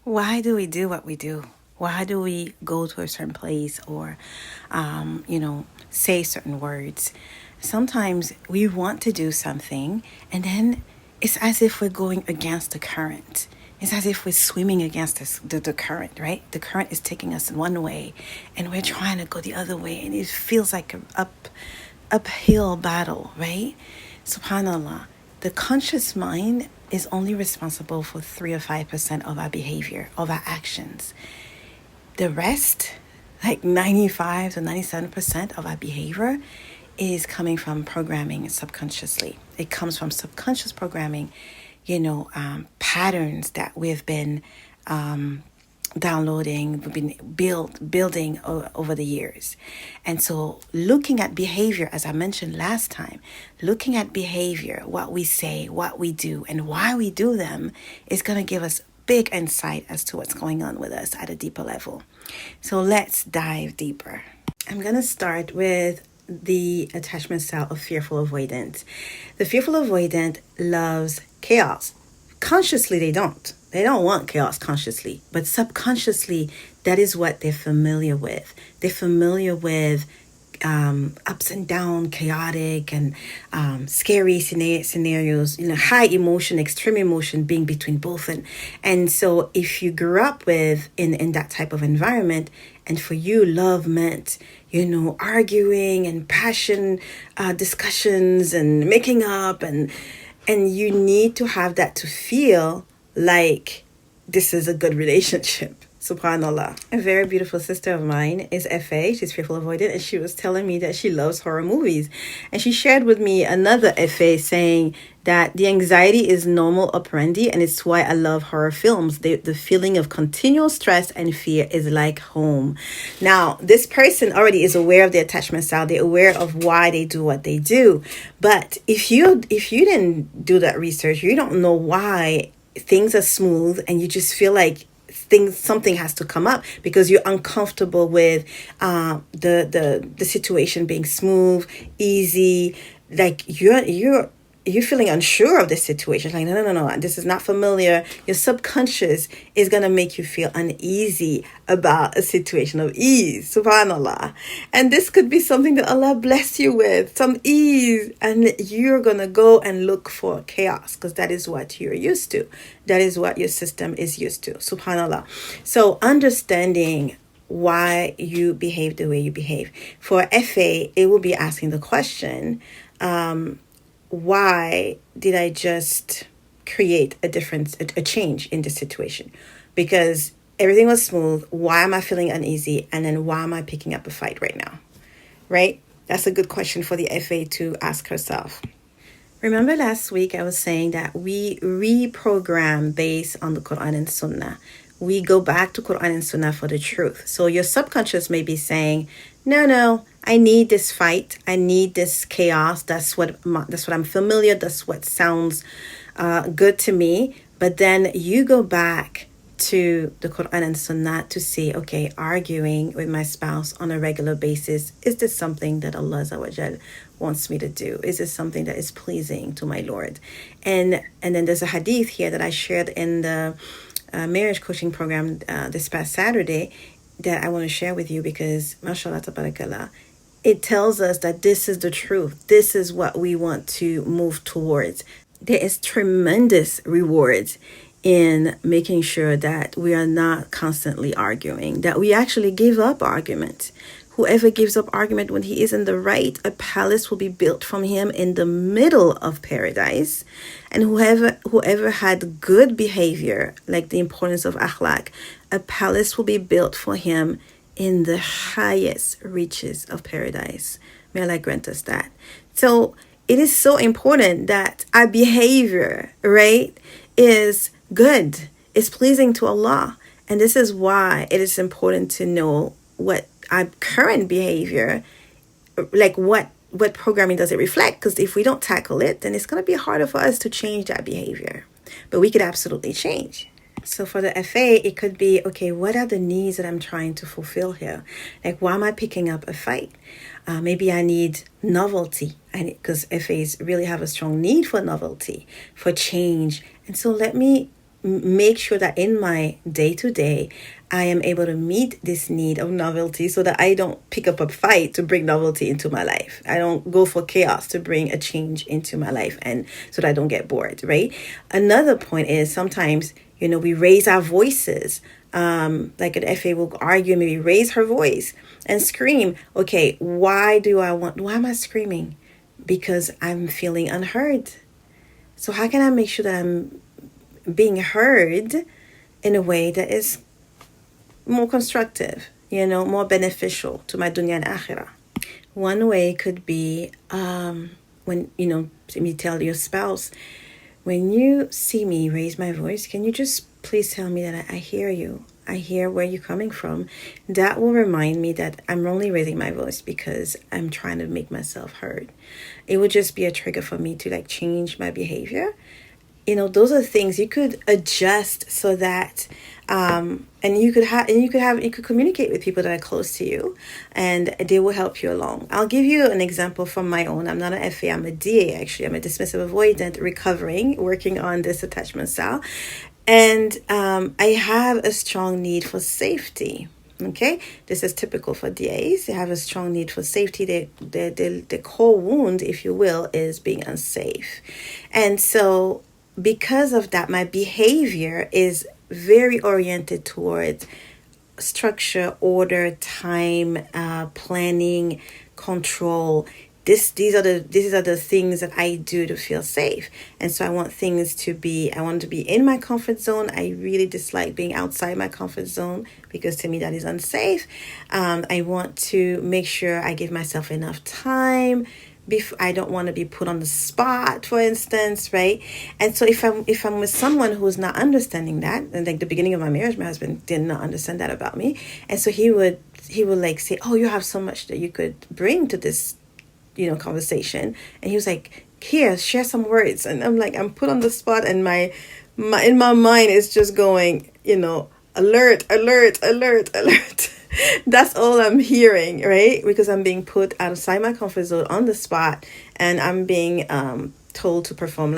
Why do we do what we do? Why do we go to a certain place or, say certain words? Sometimes we want to do something and then it's as if we're going against the current. It's as if we're swimming against the current, right? The current is taking us in one way and we're trying to go the other way. And it feels like an uphill battle, right? SubhanAllah. The conscious mind is only responsible for 3 or 5% of our behavior, of our actions. The rest, like 95 to 97% of our behavior, is coming from programming subconsciously. It comes from subconscious programming, patterns that we've been downloading, we've been building over the years. And so looking at behavior, as I mentioned last time, looking at behavior, what we say, what we do, and why we do them is going to give us big insight as to what's going on with us at a deeper level. So let's dive deeper. I'm going to start with the attachment style of fearful avoidant. The fearful avoidant loves chaos. Consciously, they don't. They don't want chaos consciously, but subconsciously, that is what they're familiar with. They're familiar with ups and down, chaotic and scary scenarios, high emotion, extreme emotion being between both. And so if you grew up in that type of environment, and for you, love meant, arguing and passion discussions and making up and you need to have that to feel like this is a good relationship. SubhanAllah. A very beautiful sister of mine is FA. She's fearful avoidant, and she was telling me that she loves horror movies. And she shared with me another FA saying that the anxiety is normal operandi, and it's why I love horror films. The feeling of continual stress and fear is like home. Now, this person already is aware of the attachment style. They're aware of why they do what they do. But if you didn't do that research, you don't know why things are smooth and you just feel like something has to come up because you're uncomfortable with the situation being smooth, easy, like you're feeling unsure of this situation. Like, no, this is not familiar. Your subconscious is going to make you feel uneasy about a situation of ease, subhanAllah. And this could be something that Allah bless you with, some ease. And you're going to go and look for chaos because that is what you're used to. That is what your system is used to, subhanAllah. So understanding why you behave the way you behave. For FA, it will be asking the question, why did I just create a change in the situation? Because everything was smooth. Why am I feeling uneasy? And then why am I picking up a fight right now? Right? That's a good question for the FA to ask herself. Remember last week I was saying that we reprogram based on the Qur'an and Sunnah. We go back to Qur'an and Sunnah for the truth. So your subconscious may be saying, no, I need this fight. I need this chaos. That's what I'm familiar. That's what sounds good to me. But then you go back to the Qur'an and Sunnah to see, okay, arguing with my spouse on a regular basis, is this something that Allah Azza wa Jal wants me to do? Is this something that is pleasing to my Lord? And then there's a hadith here that I shared in the marriage coaching program this past Saturday that I want to share with you because, mashallah, tabarakallah, it tells us that this is the truth. This is what we want to move towards. There is tremendous rewards in making sure that we are not constantly arguing, that we actually give up argument. Whoever gives up argument when he is in the right, a palace will be built from him in the middle of paradise. And whoever had good behavior, like the importance of akhlaq, a palace will be built for him in the highest reaches of paradise. May Allah grant us that. So it is so important that our behavior, right, is good, is pleasing to Allah. And this is why it is important to know what our current behavior, like what programming does it reflect? Because if we don't tackle it, then it's going to be harder for us to change that behavior. But we could absolutely change. So for the FA, it could be, okay, what are the needs that I'm trying to fulfill here? Like, why am I picking up a fight? Maybe I need novelty, because FAs really have a strong need for novelty, for change. And so let me make sure that in my day-to-day, I am able to meet this need of novelty so that I don't pick up a fight to bring novelty into my life. I don't go for chaos to bring a change into my life, and so that I don't get bored, right? Another point is sometimes, we raise our voices. Like an FA will argue, maybe raise her voice and scream. Okay, why am I screaming? Because I'm feeling unheard. So how can I make sure that I'm being heard in a way that is more constructive, more beneficial to my dunya and akhirah? One way could be when, me tell your spouse, when you see me raise my voice, can you just please tell me that I hear you? I hear where you're coming from. That will remind me that I'm only raising my voice because I'm trying to make myself heard. It would just be a trigger for me to change my behavior. Those are things you could adjust so that and you could communicate with people that are close to you, and they will help you along. I'll give you an example from my own. I'm not an FA, I'm a DA actually. I'm a dismissive avoidant recovering, working on this attachment style. And I have a strong need for safety. Okay, this is typical for DAs. They have a strong need for safety. The core wound, if you will, is being unsafe. And so because of that, my behavior is very oriented towards structure, order, time, planning, control. These are the things that I do to feel safe. And so I want to be in my comfort zone. I really dislike being outside my comfort zone because to me that is unsafe. I want to make sure I give myself enough time. I don't want to be put on the spot, for instance, right? And so if I'm with someone who's not understanding that, and like the beginning of my marriage, my husband did not understand that about me, and so he would say, "Oh, you have so much that you could bring to this, conversation," and he was like, "Here, share some words," and I'm put on the spot, and my in my mind is just going, alert, alert, alert, alert. That's all I'm hearing, right? Because I'm being put outside my comfort zone on the spot, and I'm being told to perform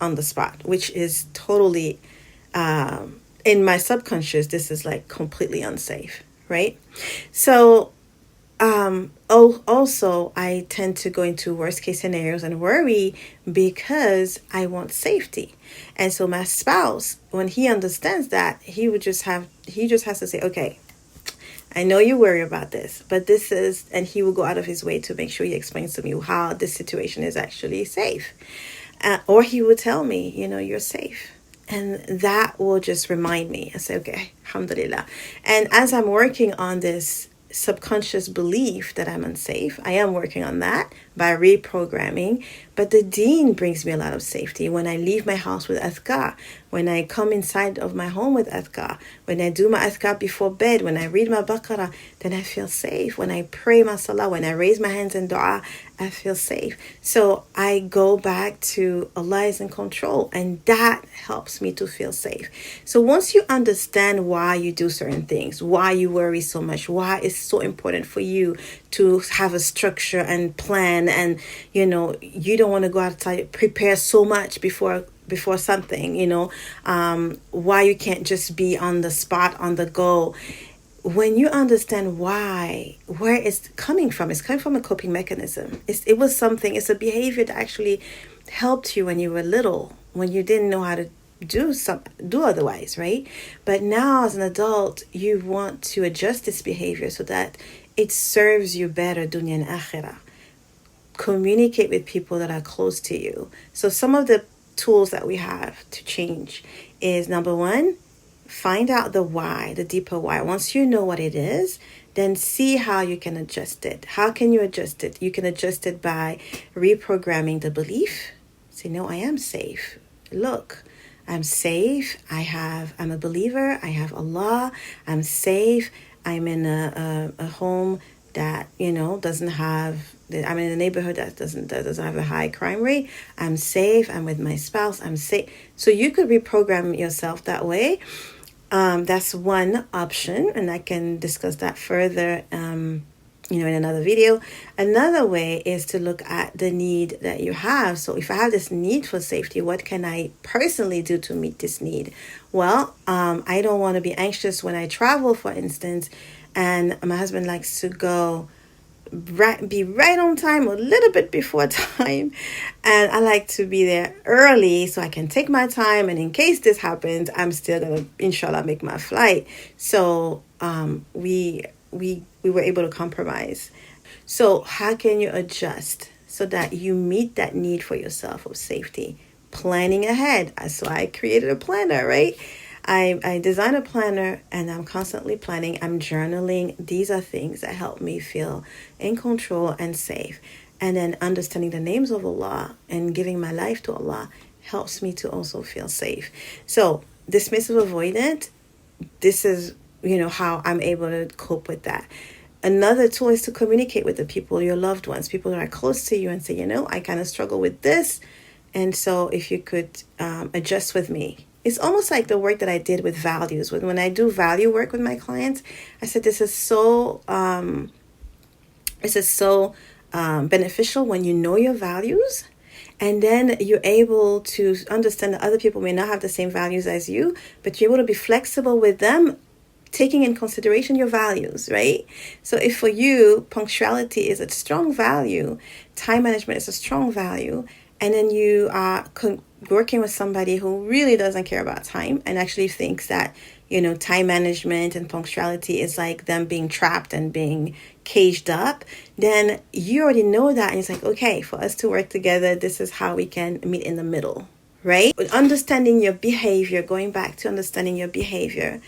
on the spot, which is totally in my subconscious. This is completely unsafe, right? So also I tend to go into worst case scenarios and worry because I want safety. And so my spouse, when he understands that, he just has to say, okay, I know you worry about this, but this is, and he will go out of his way to make sure he explains to me how this situation is actually safe. Or he will tell me, you're safe. And that will just remind me. I say, okay, alhamdulillah. And as I'm working on this subconscious belief that I'm unsafe, I am working on that by reprogramming. But the deen brings me a lot of safety. When I leave my house with adhkar, when I come inside of my home with adhkar, when I do my adhkar before bed, when I read my baqarah, then I feel safe. When I pray my salah, when I raise my hands in dua, I feel safe. So I go back to Allah is in control, and that helps me to feel safe. So once you understand why you do certain things, why you worry so much, why it's so important for you to have a structure and plan, and you don't want to go outside, prepare so much before something, why you can't just be on the spot, on the go. When you understand where it's coming from a coping mechanism. It's a behavior that actually helped you when you were little, when you didn't know how to do otherwise, right? But now as an adult, you want to adjust this behavior so that it serves you better dunya and akhirah. Communicate with people that are close to you. So some of the tools that we have to change is, number one, find out the why, the deeper why. Once you know what it is, then see how you can adjust it. How can you adjust it? You can adjust it by reprogramming the belief. Say, no, I am safe. Look, I'm safe. I'm a believer. I have Allah. I'm safe. I'm in a home that, doesn't have, I'm in a neighborhood that doesn't have a high crime rate. I'm safe. I'm with my spouse. I'm safe. So you could reprogram yourself that way. That's one option, and I can discuss that further in another video. Another way is to look at the need that you have. So if I have this need for safety, what can I personally do to meet this need? Well, I don't want to be anxious when I travel, for instance, and my husband likes to be right on time, a little bit before time, and I like to be there early so I can take my time, and in case this happens, I'm still gonna inshallah make my flight. So we were able to compromise. So how can you adjust so that you meet that need for yourself of safety? Planning ahead. So I created a planner, right? I designed a planner, and I'm constantly planning. I'm journaling. These are things that help me feel in control and safe. And then understanding the names of Allah and giving my life to Allah helps me to also feel safe. So dismissive avoidant, this is, how I'm able to cope with that. Another tool is to communicate with the people, your loved ones, people that are close to you, and say, I kind of struggle with this. And so if you could adjust with me. It's almost like the work that I did with values. When I do value work with my clients, I said this is so beneficial when you know your values, and then you're able to understand that other people may not have the same values as you, but you're able to be flexible with them, taking in consideration your values, right? So if for you, punctuality is a strong value, time management is a strong value, and then you are working with somebody who really doesn't care about time and actually thinks that, time management and punctuality is like them being trapped and being caged up, then you already know that. And it's like, okay, for us to work together, this is how we can meet in the middle, right? Understanding your behavior, going back to understanding your behavior,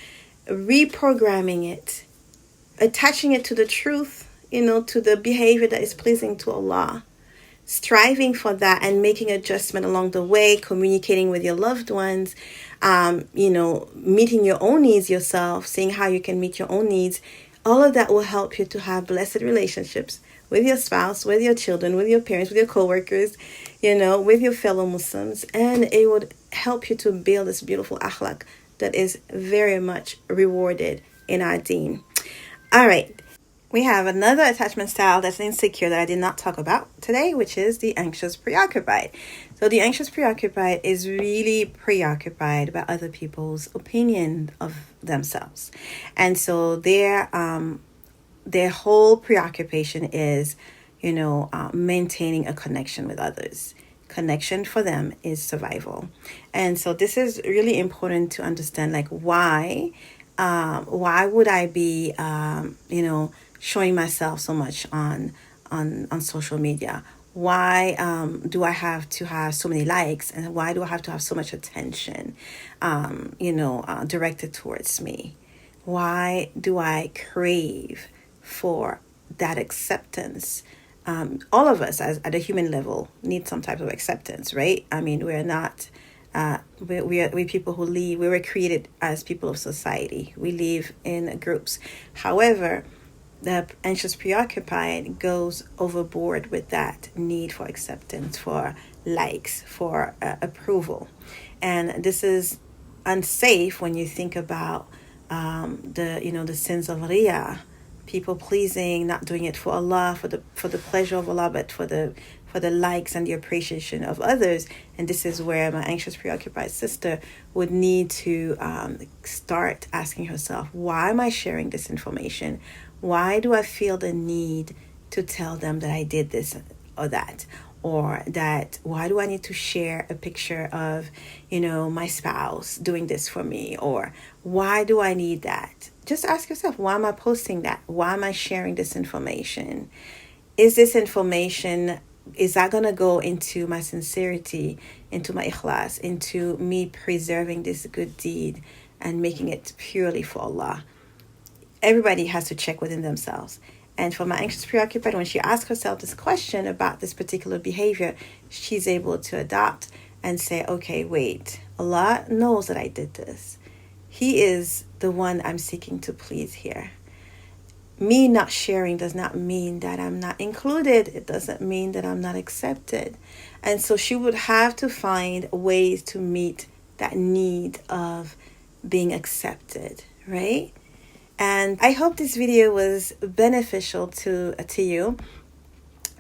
reprogramming it, attaching it to the truth, to the behavior that is pleasing to Allah. Striving for that and making adjustment along the way, communicating with your loved ones, meeting your own needs yourself, seeing how you can meet your own needs. All of that will help you to have blessed relationships with your spouse, with your children, with your parents, with your co-workers, with your fellow Muslims. And it would help you to build this beautiful akhlaq that is very much rewarded in our deen. All right. We have another attachment style that's insecure that I did not talk about today, which is the anxious preoccupied. So the anxious preoccupied is really preoccupied by other people's opinion of themselves. And so their whole preoccupation is, maintaining a connection with others. Connection for them is survival. And so this is really important to understand, like, why would I be, showing myself so much on social media? Why do I have to have so many likes, and why do I have to have so much attention directed towards me? Why do I crave for that acceptance? All of us at a human level need some type of acceptance, right? I mean, we're not we're people who live. We were created as people of society. We live in groups. However, the anxious preoccupied goes overboard with that need for acceptance, for likes, for approval. And this is unsafe when you think about the sins of riya, people pleasing, not doing it for Allah, for the pleasure of Allah, but for the likes and the appreciation of others. And this is where my anxious preoccupied sister would need to start asking herself, why am I sharing this information? Why do I feel the need to tell them that I did this or that? Or that, why do I need to share a picture of, my spouse doing this for me? Or why do I need that? Just ask yourself, why am I posting that? Why am I sharing this information? Is this information, is that going to go into my sincerity, into my ikhlas, into me preserving this good deed and making it purely for Allah? Everybody has to check within themselves. And for my anxious preoccupied, when she asks herself this question about this particular behavior, she's able to adopt and say, okay, wait, Allah knows that I did this. He is the one I'm seeking to please here. Me not sharing does not mean that I'm not included. It doesn't mean that I'm not accepted. And so she would have to find ways to meet that need of being accepted, right? And I hope this video was beneficial to you.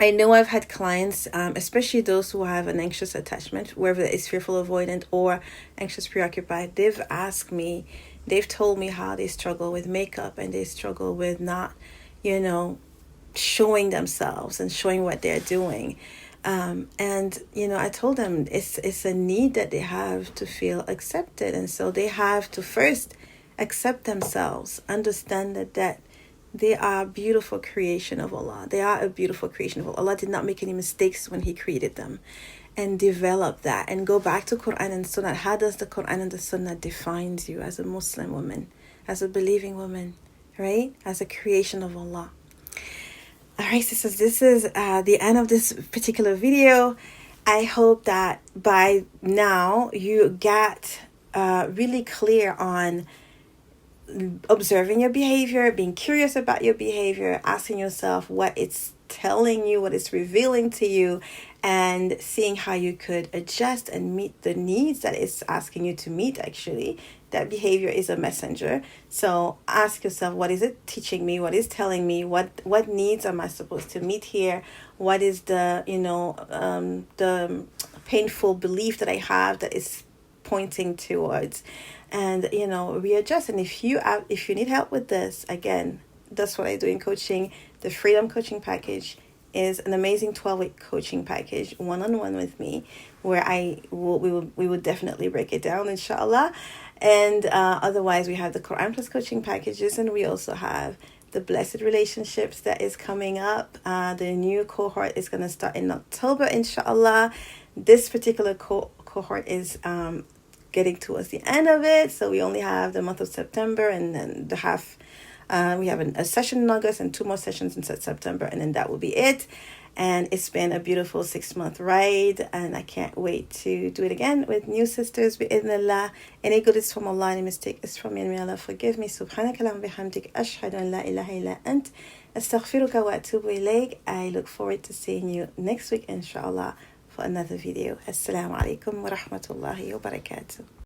I know I've had clients, especially those who have an anxious attachment, whether it's fearful avoidant or anxious preoccupied. They've asked me, they've told me how they struggle with makeup and they struggle with not, showing themselves and showing what they're doing. And I told them it's a need that they have to feel accepted. And so they have to first accept themselves, understand that they are a beautiful creation of Allah. They are a beautiful creation of Allah. Allah did not make any mistakes when He created them. And develop that and go back to Qur'an and Sunnah. How does the Qur'an and the Sunnah defines you as a Muslim woman, as a believing woman, right? As a creation of Allah. All right, sisters, this is the end of this particular video. I hope that by now you get really clear on observing your behavior, being curious about your behavior, asking yourself what it's telling you, what it's revealing to you, and seeing how you could adjust and meet the needs that it's asking you to meet. Actually, that behavior is a messenger. So ask yourself, what is it teaching me? What is telling me? What needs am I supposed to meet here? What is the the painful belief that I have that is pointing towards? And readjust. And if you need help with this, again, that's what I do in coaching. The Freedom Coaching Package is an amazing 12-week coaching package, one-on-one with me, where we will definitely break it down, inshallah. And otherwise, we have the Qur'an Plus coaching packages, and we also have the Blessed Relationships that is coming up. The new cohort is going to start in October, inshallah. This particular cohort is getting towards the end of it, so we only have the month of September, and then we have a session in August and 2 more sessions in September, and then that will be it. And it's been a beautiful 6-month ride, and I can't wait to do it again with new sisters, bi'idhnillah. Any good is from Allah, any mistake is from me, and may Allah forgive me. Subhanaka Allahumma bihamdik, ashhadu an la ilaha illa ant, astaghfiruka wa atubu ilayk. I look forward to seeing you next week, inshallah, for another video. Assalamu alaikum wa rahmatullahi wa barakatuh.